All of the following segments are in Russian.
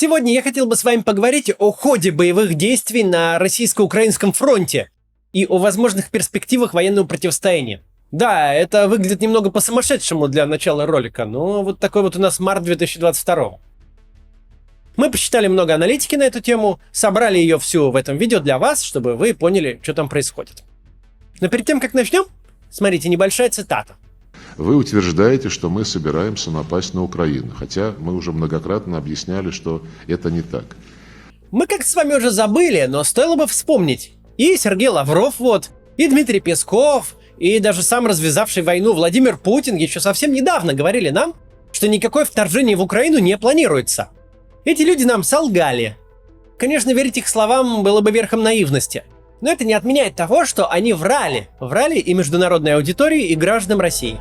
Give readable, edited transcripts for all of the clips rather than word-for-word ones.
Сегодня я хотел бы с вами поговорить о ходе боевых действий на российско-украинском фронте и о возможных перспективах военного противостояния. Да, это выглядит немного по-сумасшедшему для начала ролика, но вот такой вот у нас март 2022. Мы посчитали много аналитики на эту тему, собрали ее всю в этом видео для вас, чтобы вы поняли, что там происходит. Но перед тем, как начнем, смотрите, небольшая цитата. Вы утверждаете, что мы собираемся напасть на Украину, хотя мы уже многократно объясняли, что это не так. Мы как-то с вами уже забыли, но стоило бы вспомнить. И Сергей Лавров и Дмитрий Песков, и даже сам развязавший войну Владимир Путин еще совсем недавно говорили нам, что никакое вторжение в Украину не планируется. Эти люди нам солгали. Конечно, верить их словам было бы верхом наивности. Но это не отменяет того, что они врали. Врали и международной аудитории, и гражданам России.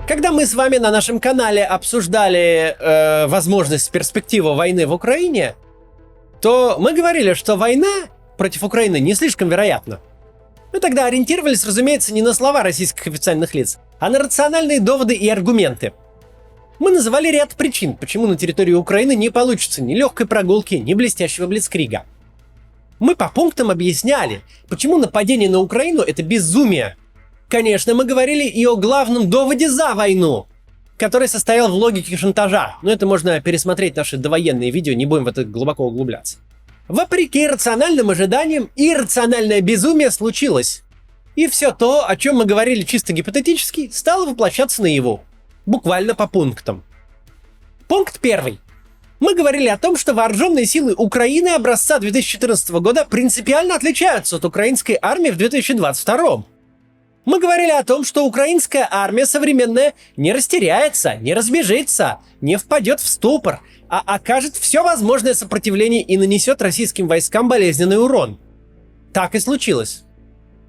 Когда мы с вами на нашем канале обсуждали возможность, перспективу войны в Украине, то мы говорили, что война против Украины не слишком вероятна. Мы тогда ориентировались, разумеется, не на слова российских официальных лиц, а на рациональные доводы и аргументы. Мы называли ряд причин, почему на территории Украины не получится ни легкой прогулки, ни блестящего блицкрига. Мы по пунктам объясняли, почему нападение на Украину — это безумие. Конечно, мы говорили и о главном доводе за войну, который состоял в логике шантажа, но это можно пересмотреть наши довоенные видео, не будем в это глубоко углубляться. Вопреки рациональным ожиданиям, иррациональное безумие случилось. И все то, о чем мы говорили чисто гипотетически, стало воплощаться наяву. Буквально по пунктам. Пункт первый. Мы говорили о том, что вооруженные силы Украины образца 2014 года принципиально отличаются от украинской армии в 2022. Мы говорили о том, что украинская армия современная не растеряется, не разбежится, не впадет в ступор, а окажет все возможное сопротивление и нанесет российским войскам болезненный урон. Так и случилось.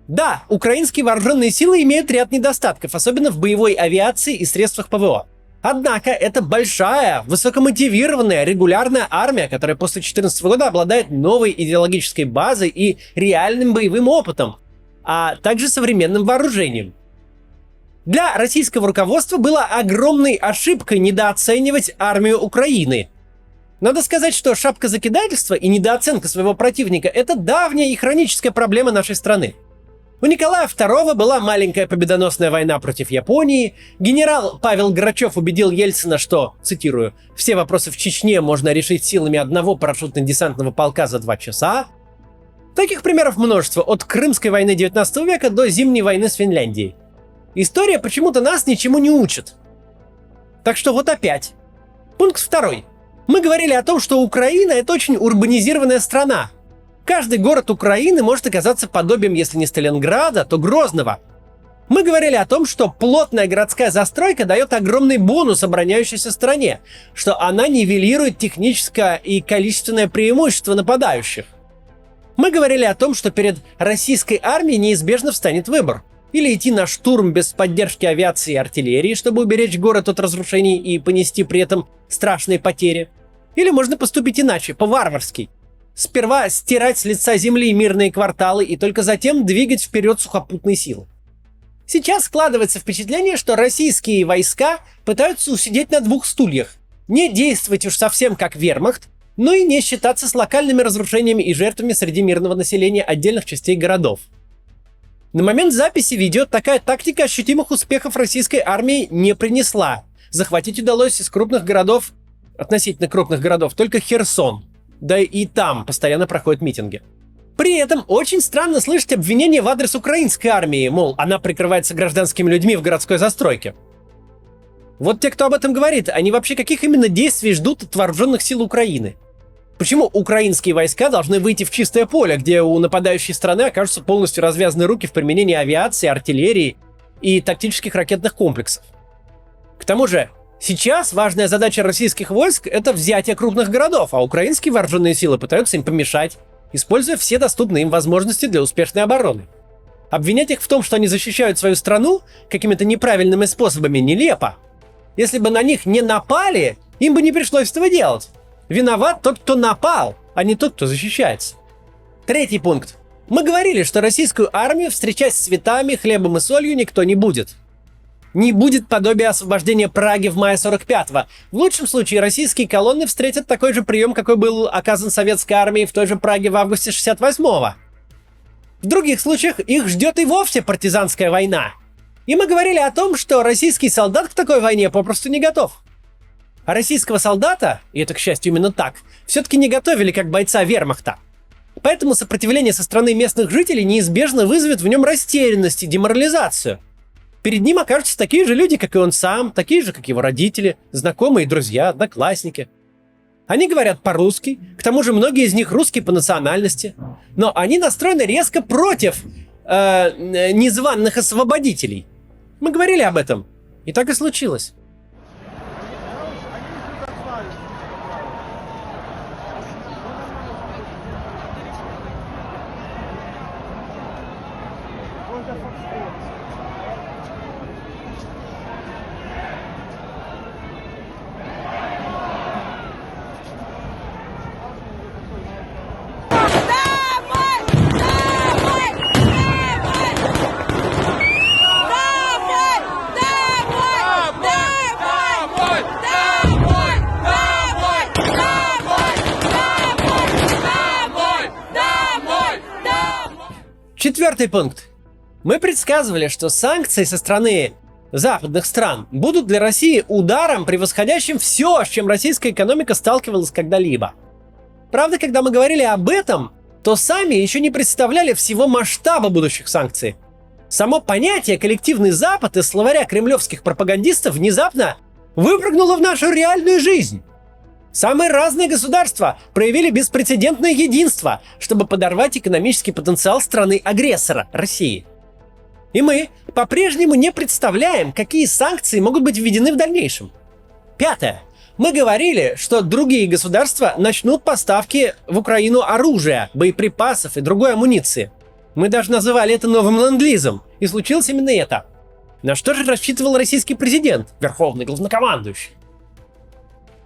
Да, украинские вооруженные силы имеют ряд недостатков, особенно в боевой авиации и средствах ПВО. Однако это большая, высокомотивированная, регулярная армия, которая после 2014 года обладает новой идеологической базой и реальным боевым опытом, а также современным вооружением. Для российского руководства было огромной ошибкой недооценивать армию Украины. Надо сказать, что шапка закидательства и недооценка своего противника – это давняя и хроническая проблема нашей страны. У Николая II была маленькая победоносная война против Японии, генерал Павел Грачев убедил Ельцина, что, цитирую, «все вопросы в Чечне можно решить силами одного парашютно-десантного полка за 2 часа». Таких примеров множество, от Крымской войны 19 века до Зимней войны с Финляндией. История почему-то нас ничему не учит. Так что вот опять. Пункт второй. Мы говорили о том, что Украина — это очень урбанизированная страна. Каждый город Украины может оказаться подобием, если не Сталинграда, то Грозного. Мы говорили о том, что плотная городская застройка дает огромный бонус обороняющейся стране, что она нивелирует техническое и количественное преимущество нападающих. Мы говорили о том, что перед российской армией неизбежно встанет выбор. Или идти на штурм без поддержки авиации и артиллерии, чтобы уберечь город от разрушений и понести при этом страшные потери. Или можно поступить иначе, по-варварски. Сперва стирать с лица земли мирные кварталы и только затем двигать вперед сухопутные силы. Сейчас складывается впечатление, что российские войска пытаются усидеть на 2 стульях. Не действовать уж совсем как вермахт, но и не считаться с локальными разрушениями и жертвами среди мирного населения отдельных частей городов. На момент записи видео такая тактика ощутимых успехов российской армии не принесла. Захватить удалось из крупных городов, относительно крупных городов, только Херсон. Да и там постоянно проходят митинги. При этом очень странно слышать обвинения в адрес украинской армии, мол, она прикрывается гражданскими людьми в городской застройке. Вот те, кто об этом говорит, они вообще каких именно действий ждут от вооруженных сил Украины? Почему украинские войска должны выйти в чистое поле, где у нападающей страны окажутся полностью развязаны руки в применении авиации, артиллерии и тактических ракетных комплексов? К тому же, сейчас важная задача российских войск — это взятие крупных городов, а украинские вооруженные силы пытаются им помешать, используя все доступные им возможности для успешной обороны. Обвинять их в том, что они защищают свою страну какими-то неправильными способами, нелепо. Если бы на них не напали, им бы не пришлось этого делать. Виноват тот, кто напал, а не тот, кто защищается. Третий пункт. Мы говорили, что российскую армию встречать с цветами, хлебом и солью никто не будет. не будет подобия освобождения Праги в мае 45-го. В лучшем случае российские колонны встретят такой же прием, какой был оказан советской армией в той же Праге в августе 68-го. В других случаях их ждет и вовсе партизанская война. И мы говорили о том, что российский солдат к такой войне попросту не готов. А российского солдата, и это, к счастью, именно так, все-таки не готовили как бойца вермахта. Поэтому сопротивление со стороны местных жителей неизбежно вызовет в нем растерянность и деморализацию. Перед ним окажутся такие же люди, как и он сам, такие же, как его родители, знакомые, друзья, одноклассники. Они говорят по-русски, к тому же многие из них русские по национальности, но они настроены резко против незваных освободителей. Мы говорили об этом, и так и случилось. Четвертый пункт. Мы предсказывали, что санкции со стороны западных стран будут для России ударом, превосходящим все, с чем российская экономика сталкивалась когда-либо. Правда, когда мы говорили об этом, то сами еще не представляли всего масштаба будущих санкций. Само понятие «коллективный Запад» из словаря кремлевских пропагандистов внезапно выпрыгнуло в нашу реальную жизнь. Самые разные государства проявили беспрецедентное единство, чтобы подорвать экономический потенциал страны-агрессора – России. И мы по-прежнему не представляем, какие санкции могут быть введены в дальнейшем. Пятое. Мы говорили, что другие государства начнут поставки в Украину оружия, боеприпасов и другой амуниции. Мы даже называли это новым ленд-лизом, и случилось именно это. На что же рассчитывал российский президент, верховный главнокомандующий?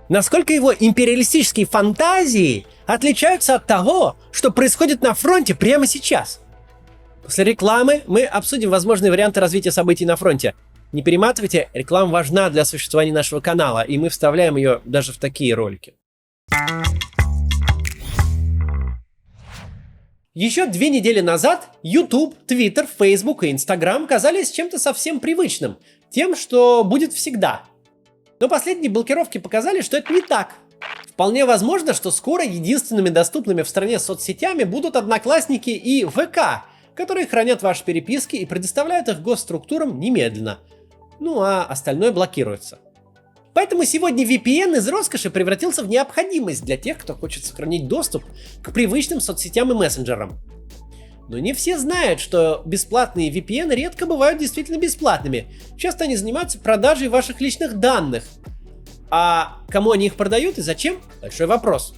Насколько его империалистические фантазии отличаются от того, что происходит на фронте прямо сейчас? После рекламы мы обсудим возможные варианты развития событий на фронте. Не перематывайте, реклама важна для существования нашего канала, и мы вставляем ее даже в такие ролики. Еще 2 недели назад YouTube, Twitter, Facebook и Instagram казались чем-то совсем привычным, тем, что будет всегда. Но последние блокировки показали, что это не так. Вполне возможно, что скоро единственными доступными в стране соцсетями будут Одноклассники и ВК, которые хранят ваши переписки и предоставляют их госструктурам немедленно. Ну а остальное блокируется. Поэтому сегодня VPN из роскоши превратился в необходимость для тех, кто хочет сохранить доступ к привычным соцсетям и мессенджерам. Но не все знают, что бесплатные VPN редко бывают действительно бесплатными. Часто они занимаются продажей ваших личных данных. А кому они их продают и зачем? Большой вопрос.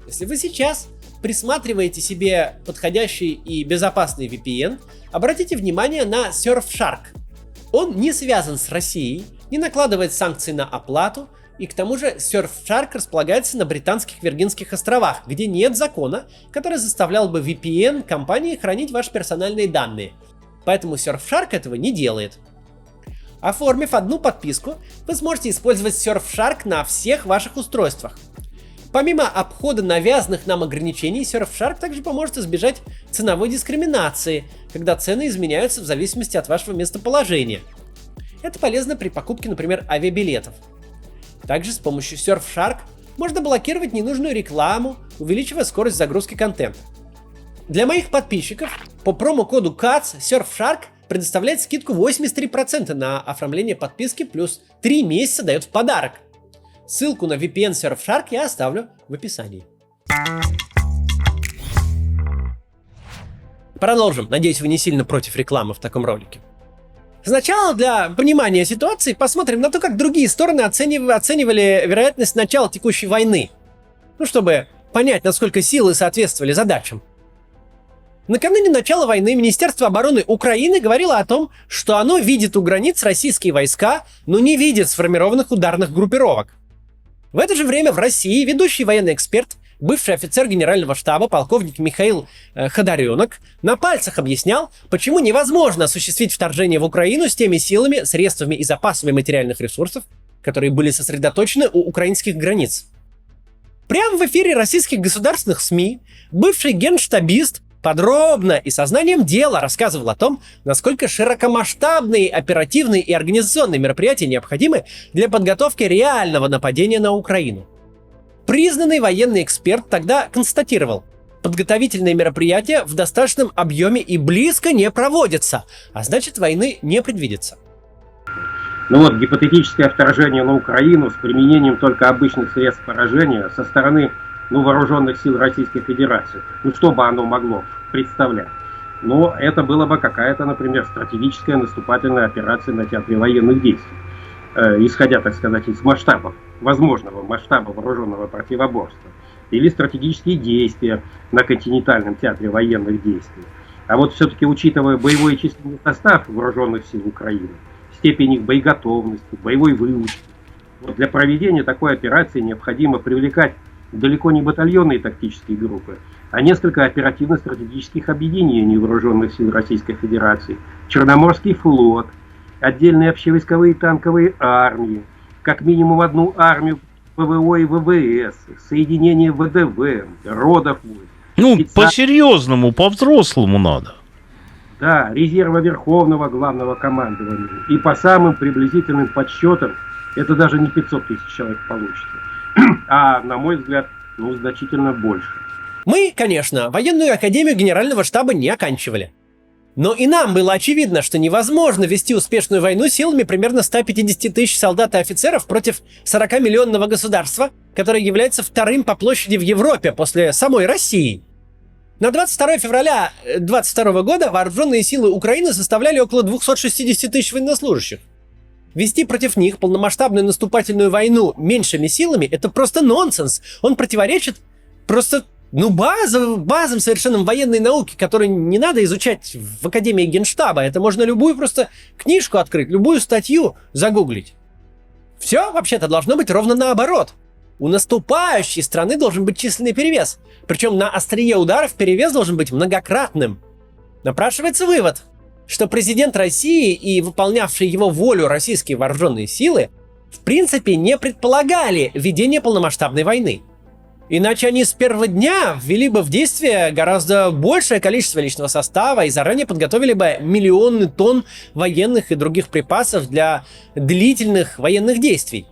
Если вы сейчас присматриваете себе подходящий и безопасный VPN, обратите внимание на Surfshark. Он не связан с Россией, не накладывает санкции на оплату, и к тому же Surfshark располагается на Британских Виргинских островах, где нет закона, который заставлял бы VPN-компании хранить ваши персональные данные. Поэтому Surfshark этого не делает. Оформив одну подписку, вы сможете использовать Surfshark на всех ваших устройствах. Помимо обхода навязанных нам ограничений, Surfshark также поможет избежать ценовой дискриминации, когда цены изменяются в зависимости от вашего местоположения. Это полезно при покупке, например, авиабилетов. Также с помощью Surfshark можно блокировать ненужную рекламу, увеличивая скорость загрузки контента. Для моих подписчиков по промокоду CATS Surfshark предоставляет скидку 83% на оформление подписки, плюс 3 месяца дает в подарок. Ссылку на VPN Surfshark я оставлю в описании. Продолжим. Надеюсь, вы не сильно против рекламы в таком ролике. Сначала для понимания ситуации посмотрим на то, как другие стороны оценивали вероятность начала текущей войны. Ну, чтобы понять, насколько силы соответствовали задачам. Накануне начала войны Министерство обороны Украины говорило о том, что оно видит у границ российские войска, но не видит сформированных ударных группировок. В это же время в России ведущий военный эксперт бывший офицер генерального штаба, полковник Михаил Ходоренок, на пальцах объяснял, почему невозможно осуществить вторжение в Украину с теми силами, средствами и запасами материальных ресурсов, которые были сосредоточены у украинских границ. Прямо в эфире российских государственных СМИ бывший генштабист подробно и сознанием дела рассказывал о том, насколько широкомасштабные оперативные и организационные мероприятия необходимы для подготовки реального нападения на Украину. Признанный военный эксперт тогда констатировал: подготовительные мероприятия в достаточном объеме и близко не проводятся, а значит, войны не предвидится. Ну вот, гипотетическое вторжение на Украину с применением только обычных средств поражения со стороны вооруженных сил Российской Федерации. Что бы оно могло представлять? Но это была бы какая-то, например, стратегическая наступательная операция на театре военных действий, исходя, так сказать, из масштабов, возможного масштаба вооруженного противоборства, или стратегические действия на континентальном театре военных действий. А вот все-таки, учитывая боевой и численный состав вооруженных сил Украины, степень их боеготовности, боевой выучки, вот для проведения такой операции необходимо привлекать далеко не батальонные тактические группы, а несколько оперативно-стратегических объединений вооруженных сил Российской Федерации, Черноморский флот, отдельные общевойсковые танковые армии, как минимум одну армию ПВО и ВВС, соединение ВДВ, родов войск. По-серьезному, по-взрослому надо. Да, резерва Верховного Главного Командования. И по самым приблизительным подсчетам, это даже не 500 тысяч человек получится. А, на мой взгляд, значительно больше. Мы, конечно, военную академию Генерального штаба не оканчивали. Но и нам было очевидно, что невозможно вести успешную войну силами примерно 150 тысяч солдат и офицеров против 40-миллионного государства, которое является вторым по площади в Европе после самой России. На 22 февраля 2022 года вооруженные силы Украины составляли около 260 тысяч военнослужащих. Вести против них полномасштабную наступательную войну меньшими силами – это просто нонсенс. Он противоречит просто базам совершенно военной науки, которые не надо изучать в Академии Генштаба. Это можно любую просто книжку открыть, любую статью загуглить. Все вообще-то должно быть ровно наоборот. У наступающей страны должен быть численный перевес. Причем на острие ударов перевес должен быть многократным. Напрашивается вывод, что президент России и выполнявшие его волю российские вооруженные силы в принципе не предполагали ведение полномасштабной войны. Иначе они с первого дня ввели бы в действие гораздо большее количество личного состава и заранее подготовили бы миллионы тонн военных и других припасов для длительных военных действий.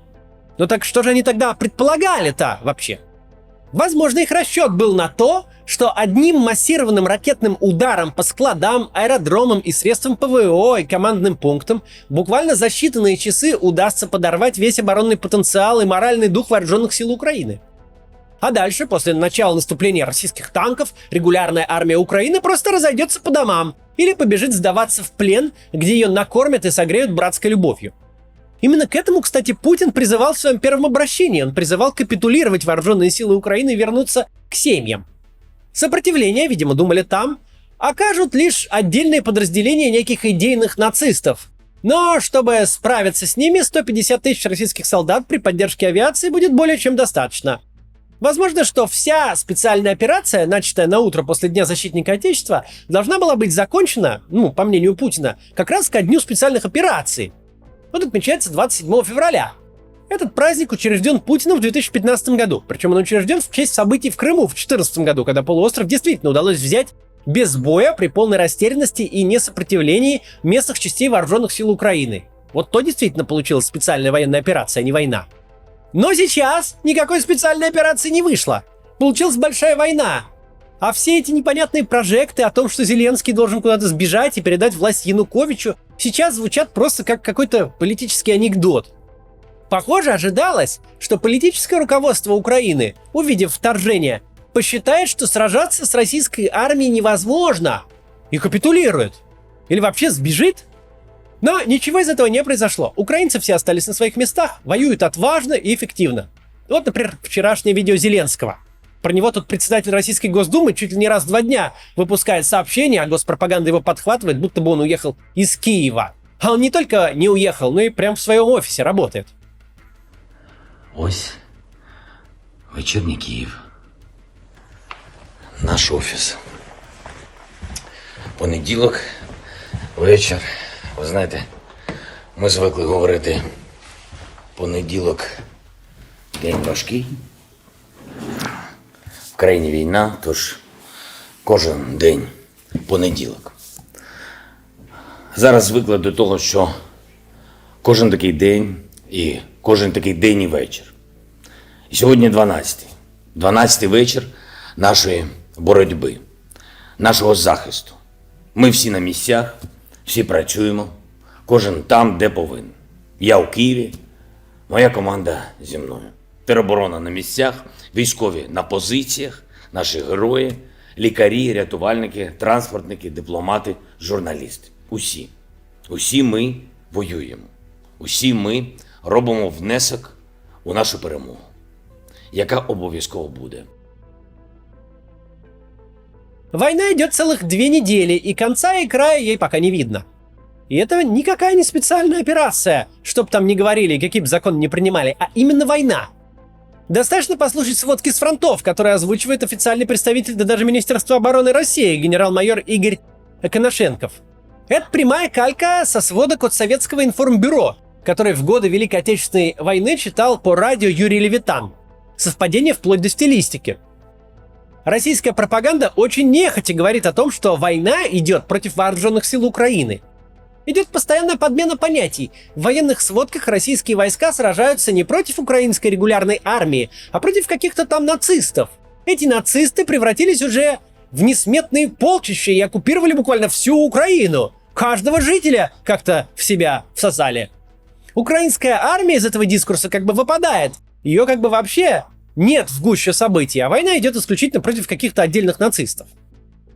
Но так что же они тогда предполагали-то вообще? Возможно, их расчет был на то, что одним массированным ракетным ударом по складам, аэродромам и средствам ПВО и командным пунктам буквально за считанные часы удастся подорвать весь оборонный потенциал и моральный дух вооруженных сил Украины. А дальше, после начала наступления российских танков, регулярная армия Украины просто разойдется по домам или побежит сдаваться в плен, где ее накормят и согреют братской любовью. Именно к этому, кстати, Путин призывал в своем первом обращении. Он призывал капитулировать вооруженные силы Украины и вернуться к семьям. Сопротивление, видимо, думали там, окажут лишь отдельные подразделения неких идейных нацистов. Но чтобы справиться с ними, 150 тысяч российских солдат при поддержке авиации будет более чем достаточно. Возможно, что вся специальная операция, начатая на утро после Дня защитника Отечества, должна была быть закончена, по мнению Путина, как раз ко дню специальных операций. Он отмечается 27 февраля. Этот праздник учрежден Путиным в 2015 году. Причем он учрежден в честь событий в Крыму в 2014 году, когда полуостров действительно удалось взять без боя при полной растерянности и несопротивлении местных частей вооруженных сил Украины. Вот то действительно получилась специальная военная операция, а не война. Но сейчас никакой специальной операции не вышло. Получилась большая война. А все эти непонятные прожекты о том, что Зеленский должен куда-то сбежать и передать власть Януковичу, сейчас звучат просто как какой-то политический анекдот. Похоже, ожидалось, что политическое руководство Украины, увидев вторжение, посчитает, что сражаться с российской армией невозможно и капитулирует. Или вообще сбежит. Но ничего из этого не произошло. Украинцы все остались на своих местах, воюют отважно и эффективно. Вот, например, вчерашнее видео Зеленского. Про него тут председатель Российской Госдумы чуть ли не раз в 2 дня выпускает сообщение, а госпропаганда его подхватывает, будто бы он уехал из Киева. А он не только не уехал, но и прям в своем офисе работает. Ось вечірній Київ. наш офіс. Понеділок, вечір. Ви знаєте, ми звикли говорити понеділок день важкий. В країні війна, тож кожен день понеділок. Зараз звикли до того, що кожен такий день і кожен такий день і вечір. І сьогодні 12-й. 12-й вечір нашої боротьби, нашого захисту. Ми всі на місцях, всі працюємо, кожен там, де повинен. Я у Києві, моя команда зі мною. Тероборона на місцях, військові на позиціях, наші герої, лікарі, рятувальники, транспортники, дипломати, журналісти. Усі. Усі ми воюємо. Усі ми робимо внесок у нашу перемогу, яка обов'язково буде. Война идет целых 2 недели, и конца и края ей пока не видно. И это никакая не специальная операция, чтоб там не говорили, какие бы законы не принимали, а именно война. Достаточно послушать сводки с фронтов, которые озвучивает официальный представитель, да даже Министерства обороны России, генерал-майор Игорь Коношенков. Это прямая калька со сводок от Советского информбюро, который в годы Великой Отечественной войны читал по радио Юрий Левитан. Совпадение вплоть до стилистики. Российская пропаганда очень нехотя говорит о том, что война идет против вооруженных сил Украины. Идет постоянная подмена понятий. В военных сводках российские войска сражаются не против украинской регулярной армии, а против каких-то там нацистов. Эти нацисты превратились уже в несметные полчища и оккупировали буквально всю Украину. Каждого жителя как-то в себя всосали. Украинская армия из этого дискурса как бы выпадает. Ее как бы вообще нет в гуще событий, а война идет исключительно против каких-то отдельных нацистов.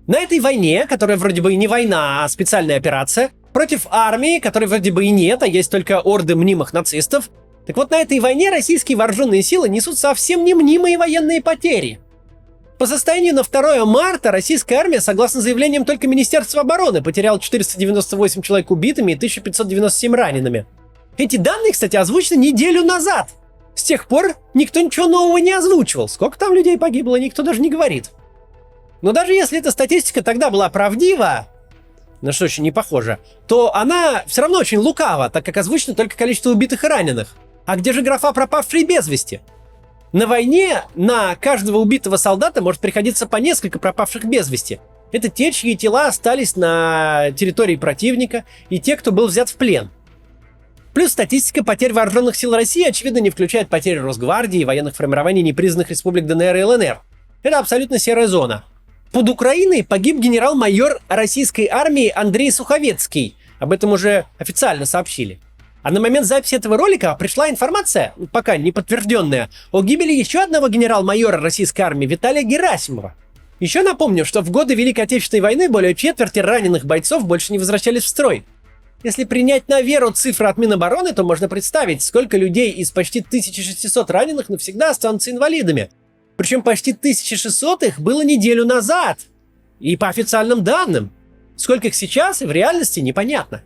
На этой войне, которая вроде бы и не война, а специальная операция, против армии, которой вроде бы и нет, а есть только орды мнимых нацистов, так вот на этой войне российские вооруженные силы несут совсем не мнимые военные потери. По состоянию на 2 марта российская армия, согласно заявлениям только Министерства обороны, потеряла 498 человек убитыми и 1597 ранеными. Эти данные, кстати, озвучены неделю назад. С тех пор никто ничего нового не озвучивал. Сколько там людей погибло, никто даже не говорит. Но даже если эта статистика тогда была правдива, на что очень не похоже, то она все равно очень лукава, так как озвучено только количество убитых и раненых. А где же графа «пропавшие без вести»? На войне на каждого убитого солдата может приходиться по несколько пропавших без вести. Это те, чьи тела остались на территории противника, и те, кто был взят в плен. Плюс статистика потерь вооруженных сил России, очевидно, не включает потери Росгвардии и военных формирований непризнанных республик ДНР и ЛНР. Это абсолютно серая зона. Под Украиной погиб генерал-майор российской армии Андрей Суховецкий. Об этом уже официально сообщили. А на момент записи этого ролика пришла информация, пока не подтвержденная, о гибели еще одного генерал-майора российской армии Виталия Герасимова. Еще напомню, что в годы Великой Отечественной войны более четверти раненых бойцов больше не возвращались в строй. Если принять на веру цифры от Минобороны, то можно представить, сколько людей из почти 1600 раненых навсегда останутся инвалидами. Причем почти 1600 их было неделю назад. И по официальным данным. Сколько их сейчас и в реальности непонятно.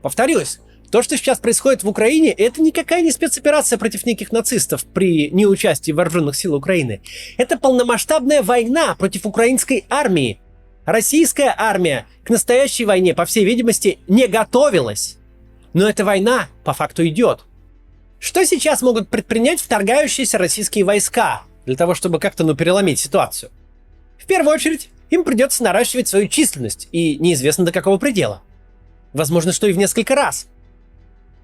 Повторюсь, то, что сейчас происходит в Украине, это никакая не спецоперация против неких нацистов при неучастии вооруженных сил Украины. Это полномасштабная война против украинской армии. Российская армия к настоящей войне, по всей видимости, не готовилась. Но эта война по факту идет. Что сейчас могут предпринять вторгающиеся российские войска для того, чтобы как-то переломить ситуацию? В первую очередь, им придется наращивать свою численность, и неизвестно до какого предела. Возможно, что и в несколько раз.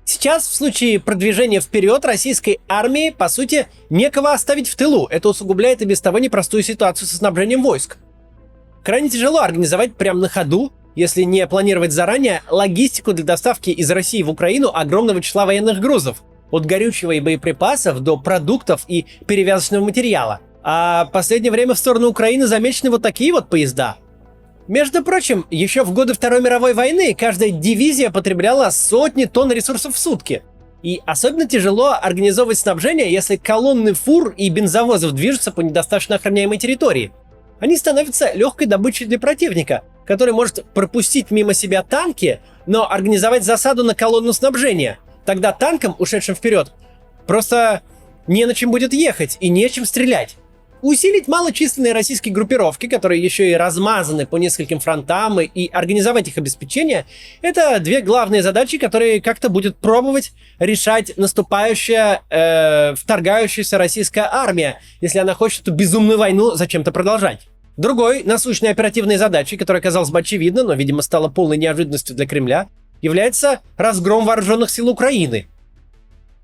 Сейчас, в случае продвижения вперед российской армии, по сути, некого оставить в тылу. Это усугубляет и без того непростую ситуацию со снабжением войск. Крайне тяжело организовать прямо на ходу, если не планировать заранее, логистику для доставки из России в Украину огромного числа военных грузов. От горючего и боеприпасов до продуктов и перевязочного материала. А в последнее время в сторону Украины замечены вот такие вот поезда. Между прочим, еще в годы Второй мировой войны каждая дивизия потребляла сотни тонн ресурсов в сутки. И особенно тяжело организовывать снабжение, если колонны фур и бензовозов движутся по недостаточно охраняемой территории. Они становятся легкой добычей для противника, который может пропустить мимо себя танки, но организовать засаду на колонну снабжения. Тогда танкам, ушедшим вперед, просто не на чем будет ехать и не чем стрелять. Усилить малочисленные российские группировки, которые еще и размазаны по нескольким фронтам, и организовать их обеспечение — это две главные задачи, которые как-то будет пробовать решать наступающая, вторгающаяся российская армия, если она хочет эту безумную войну зачем-то продолжать. Другой насущной оперативной задачей, которая, казалось бы, очевидна, но, видимо, стала полной неожиданностью для Кремля, является разгром вооруженных сил Украины.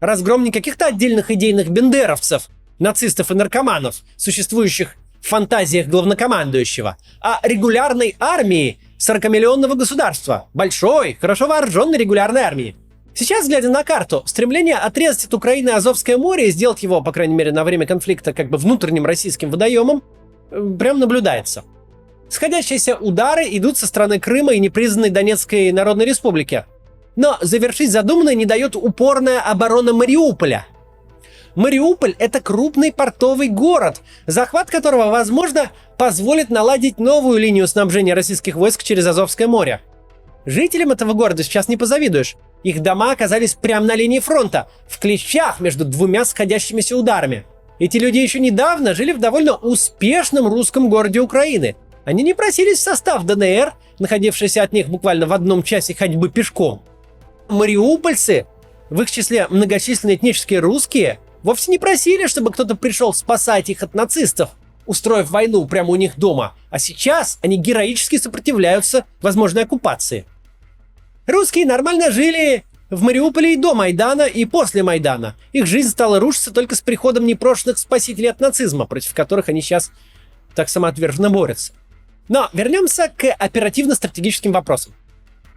Разгром не каких-то отдельных идейных бендеровцев, нацистов и наркоманов, существующих в фантазиях главнокомандующего, а регулярной армии 40-миллионного государства, большой, хорошо вооруженной регулярной армии. Сейчас, глядя на карту, стремление отрезать от Украины Азовское море и сделать его, по крайней мере, на время конфликта как бы внутренним российским водоемом, прям наблюдается. Сходящиеся удары идут со стороны Крыма и непризнанной Донецкой Народной Республики. Но завершить задуманное не дает упорная оборона Мариуполя. Мариуполь — это крупный портовый город, захват которого, возможно, позволит наладить новую линию снабжения российских войск через Азовское море. Жителям этого города сейчас не позавидуешь. Их дома оказались прямо на линии фронта, в клещах между двумя сходящимися ударами. Эти люди еще недавно жили в довольно успешном русском городе Украины. Они не просились в состав ДНР, находившийся от них буквально в одном часе ходьбы пешком. Мариупольцы, в их числе многочисленные этнические русские, вовсе не просили, чтобы кто-то пришел спасать их от нацистов, устроив войну прямо у них дома, а сейчас они героически сопротивляются возможной оккупации. Русские нормально жили в Мариуполе и до Майдана, и после Майдана. Их жизнь стала рушиться только с приходом непрошенных спасителей от нацизма, против которых они сейчас так самоотверженно борются. Но вернемся к оперативно-стратегическим вопросам.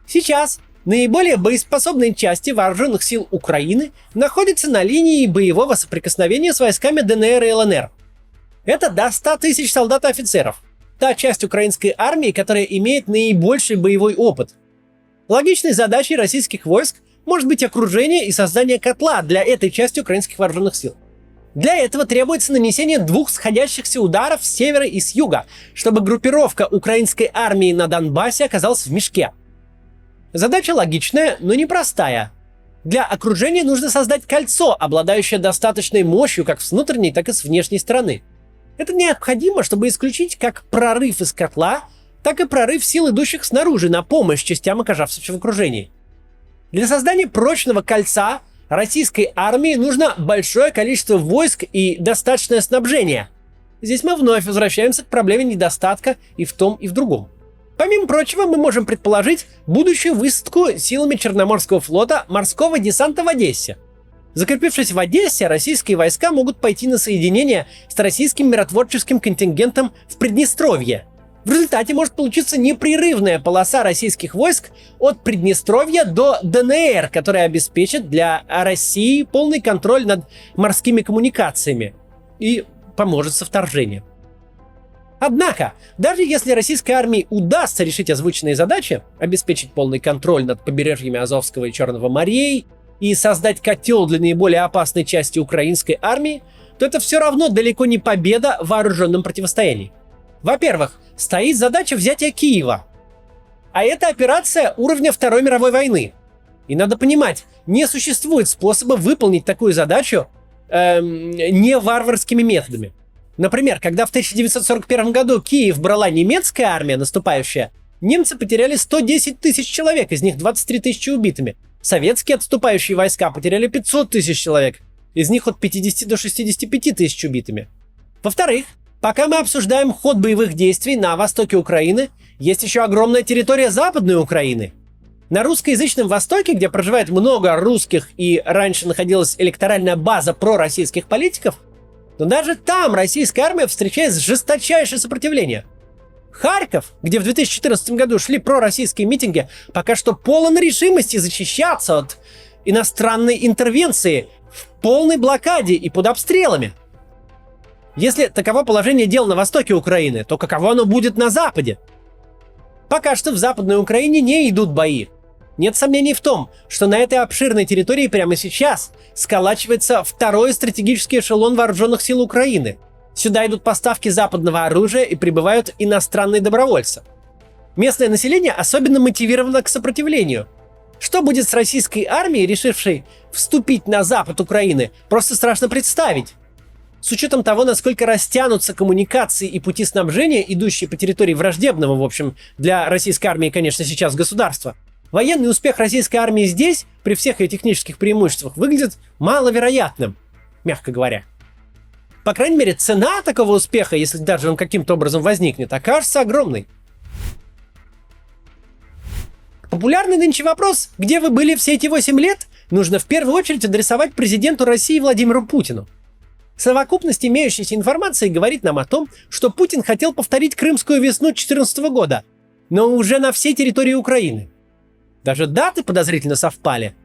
Сейчас наиболее боеспособные части вооруженных сил Украины находятся на линии боевого соприкосновения с войсками ДНР и ЛНР. Это до 100 тысяч солдат и офицеров. Та часть украинской армии, которая имеет наибольший боевой опыт. Логичной задачей российских войск может быть окружение и создание котла для этой части украинских вооруженных сил. Для этого требуется нанесение двух сходящихся ударов с севера и с юга, чтобы группировка украинской армии на Донбассе оказалась в мешке. Задача логичная, но непростая. Для окружения нужно создать кольцо, обладающее достаточной мощью как с внутренней, так и с внешней стороны. Это необходимо, чтобы исключить как прорыв из котла, так и прорыв сил, идущих снаружи, на помощь частям, оказавшимся в окружении. Для создания прочного кольца российской армии нужно большое количество войск и достаточное снабжение. Здесь мы вновь возвращаемся к проблеме недостатка и в том, и в другом. Помимо прочего, мы можем предположить будущую высадку силами Черноморского флота морского десанта в Одессе. Закрепившись в Одессе, российские войска могут пойти на соединение с российским миротворческим контингентом в Приднестровье. В результате может получиться непрерывная полоса российских войск от Приднестровья до ДНР, которая обеспечит для России полный контроль над морскими коммуникациями и поможет со вторжением. Однако, даже если российской армии удастся решить озвученные задачи, обеспечить полный контроль над побережьями Азовского и Черного морей и создать котел для наиболее опасной части украинской армии, то это все равно далеко не победа в вооруженном противостоянии. Во-первых, стоит задача взятия Киева. А это операция уровня Второй мировой войны. И надо понимать, не существует способа выполнить такую задачу не варварскими методами. Например, когда в 1941 году Киев брала немецкая армия, наступающая, немцы потеряли 110 тысяч человек, из них 23 тысячи убитыми. Советские отступающие войска потеряли 500 тысяч человек, из них от 50 до 65 тысяч убитыми. Во-вторых, пока мы обсуждаем ход боевых действий на востоке Украины, есть еще огромная территория Западной Украины. На русскоязычном Востоке, где проживает много русских и раньше находилась электоральная база пророссийских политиков, но даже там российская армия встречает жесточайшее сопротивление. Харьков, где в 2014 году шли пророссийские митинги, пока что полон решимости защищаться от иностранной интервенции в полной блокаде и под обстрелами. Если таково положение дел на востоке Украины, то каково оно будет на западе? Пока что в Западной Украине не идут бои. Нет сомнений в том, что на этой обширной территории прямо сейчас сколачивается второй стратегический эшелон вооруженных сил Украины. Сюда идут поставки западного оружия и прибывают иностранные добровольцы. Местное население особенно мотивировано к сопротивлению. Что будет с российской армией, решившей вступить на запад Украины, просто страшно представить. с учетом того, насколько растянутся коммуникации и пути снабжения, идущие по территории враждебного, в общем, для российской армии, конечно, сейчас государства, военный успех российской армии здесь, при всех ее технических преимуществах, выглядит маловероятным, мягко говоря. По крайней мере, цена такого успеха, если даже он каким-то образом возникнет, окажется огромной. Популярный нынче вопрос, где вы были все эти 8 лет, нужно в первую очередь адресовать президенту России Владимиру Путину. Совокупность имеющейся информации говорит нам о том, что Путин хотел повторить Крымскую весну 2014 года, но уже на всей территории Украины. Даже даты подозрительно совпали.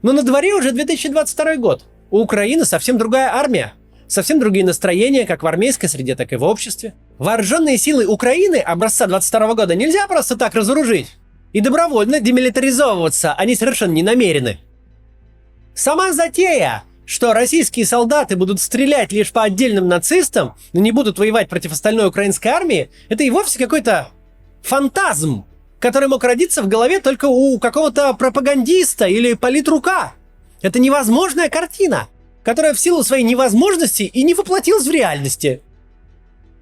Но на дворе уже 2022 год. У Украины совсем другая армия. Совсем другие настроения, как в армейской среде, так и в обществе. Вооруженные силы Украины образца 22 года нельзя просто так разоружить. И добровольно демилитаризовываться они совершенно не намерены. Сама затея, что российские солдаты будут стрелять лишь по отдельным нацистам, но не будут воевать против остальной украинской армии, это и вовсе какой-то фантазм, который мог родиться в голове только у какого-то пропагандиста или политрука. Это невозможная картина, которая в силу своей невозможности и не воплотилась в реальности.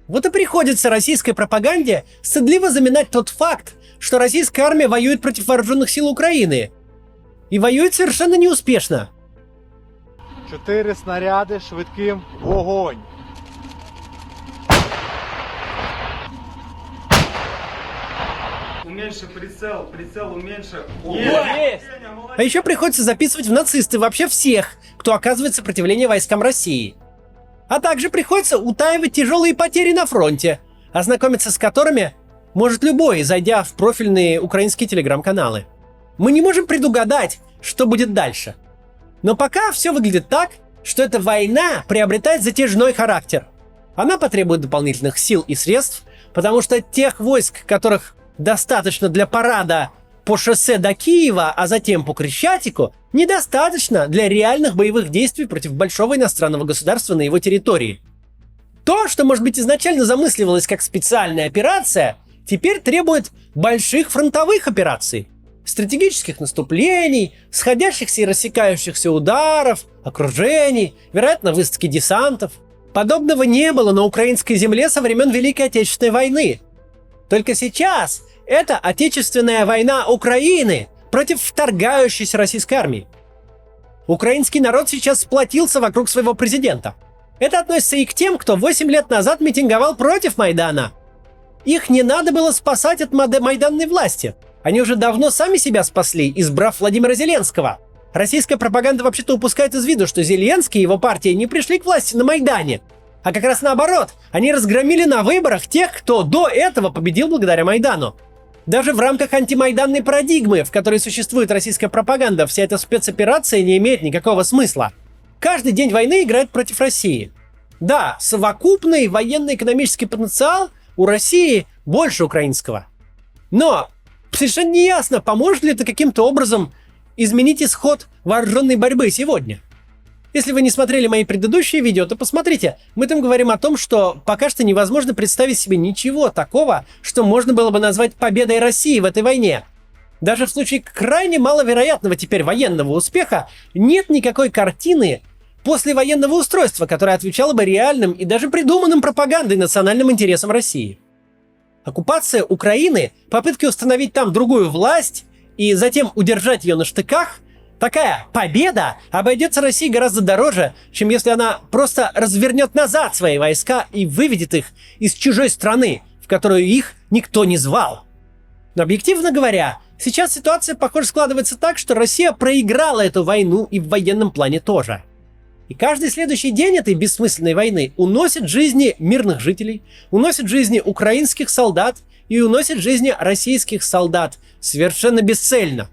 Вот и приходится российской пропаганде стыдливо заминать тот факт, что российская армия воюет против вооруженных сил Украины. И воюет совершенно неуспешно. 4 снаряди, швидким вогонь. Уменьши прицел, уменьши. Есть! А еще приходится записывать в нацисты вообще всех, кто оказывает сопротивление войскам России. А также приходится утаивать тяжелые потери на фронте, ознакомиться с которыми может любой, зайдя в профильные украинские телеграм-каналы. Мы не можем предугадать, что будет дальше. Но пока все выглядит так, что эта война приобретает затяжной характер. Она потребует дополнительных сил и средств, потому что тех войск, которых достаточно для парада по шоссе до Киева, а затем по Крещатику, недостаточно для реальных боевых действий против большого иностранного государства на его территории. То, что, может быть, изначально замысливалось как специальная операция, теперь требует больших фронтовых операций, стратегических наступлений, сходящихся и рассекающихся ударов, окружений, вероятно, высадки десантов. Подобного не было на украинской земле со времен Великой Отечественной войны. Только сейчас это Отечественная война Украины против вторгающейся российской армии. Украинский народ сейчас сплотился вокруг своего президента. Это относится и к тем, кто 8 лет назад митинговал против Майдана. Их не надо было спасать от майданной власти. Они уже давно сами себя спасли, избрав Владимира Зеленского. Российская пропаганда вообще-то упускает из виду, что Зеленский и его партия не пришли к власти на Майдане. А как раз наоборот, они разгромили на выборах тех, кто до этого победил благодаря Майдану. Даже в рамках антимайданной парадигмы, в которой существует российская пропаганда, вся эта спецоперация не имеет никакого смысла. Каждый день войны играет против России. Да, совокупный военно-экономический потенциал у России больше украинского. Но совершенно не ясно, поможет ли это каким-то образом изменить исход вооруженной борьбы сегодня. Если вы не смотрели мои предыдущие видео, то посмотрите. Мы там говорим о том, что пока что невозможно представить себе ничего такого, что можно было бы назвать победой России в этой войне. Даже в случае крайне маловероятного теперь военного успеха нет никакой картины послевоенного устройства, которое отвечало бы реальным и даже придуманным пропагандой национальным интересам России. Оккупация Украины, попытки установить там другую власть и затем удержать ее на штыках, такая победа обойдется России гораздо дороже, чем если она просто развернет назад свои войска и выведет их из чужой страны, в которую их никто не звал. Но объективно говоря, сейчас ситуация, похоже, складывается так, что Россия проиграла эту войну и в военном плане тоже. И каждый следующий день этой бессмысленной войны уносит жизни мирных жителей, уносит жизни украинских солдат и уносит жизни российских солдат совершенно бесцельно.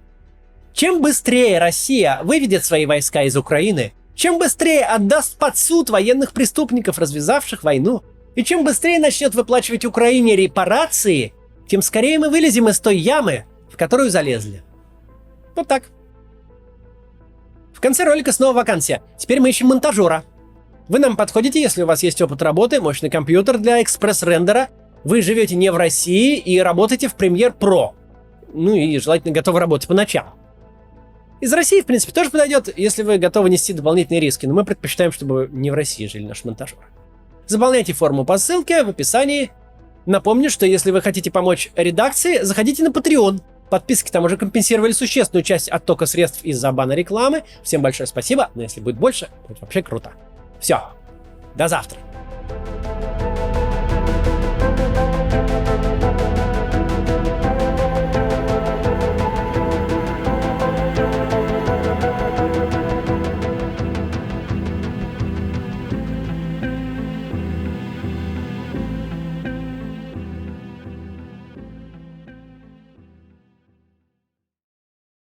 Чем быстрее Россия выведет свои войска из Украины, чем быстрее отдаст под суд военных преступников, развязавших войну, и чем быстрее начнет выплачивать Украине репарации, тем скорее мы вылезем из той ямы, в которую залезли. Вот так. В конце ролика снова вакансия. Теперь мы ищем монтажера. Вы нам подходите, если у вас есть опыт работы, мощный компьютер для экспресс-рендера, вы живете не в России и работаете в Premiere Pro. Ну и желательно готовы работать по ночам. Из России, в принципе, тоже подойдет, если вы готовы нести дополнительные риски, но мы предпочитаем, чтобы не в России жили наши монтажеры. Заполняйте форму по ссылке в описании. Напомню, что если вы хотите помочь редакции, заходите на Patreon. Подписки там уже компенсировали существенную часть оттока средств из-за бана рекламы. Всем большое спасибо, но если будет больше, будет вообще круто. Все, до завтра.